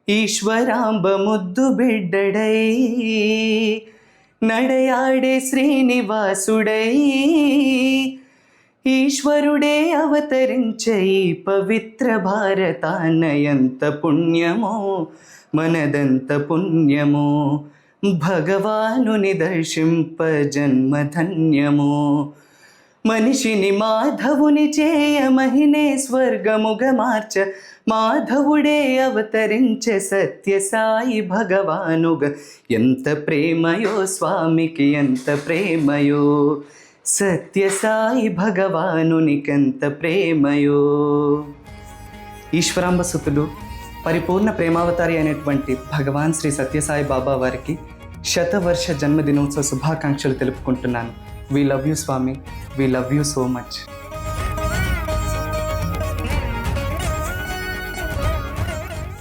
ఈశ్వరాంబ ముద్దు బిడ్డడై నడయాడే శ్రీనివాసుడై ఈశ్వరుడే అవతరించే ఈ పవిత్ర భారతాన ఎంత పుణ్యమో మనదంత పుణ్యమో భగవానుని దర్శింప జన్మధన్యమో మనిషిని మాధవుని చేయ మహినే స్వర్గముగ మార్చ మాధవుడే అవతరించే సత్యసాయి భగవానుగా ఎంత ప్రేమయో స్వామికి ఎంత ప్రేమయో సత్యసాయి భగవానునికెంత ప్రేమయో. ఈశ్వరాంబ సుతుడు పరిపూర్ణ ప్రేమావతారి అయినటువంటి భగవాన్ శ్రీ సత్యసాయి బాబా వారికి శతవర్ష జన్మదినోత్సవ శుభాకాంక్షలు తెలుపుకుంటున్నాను. We love you, Swami. We love you so much.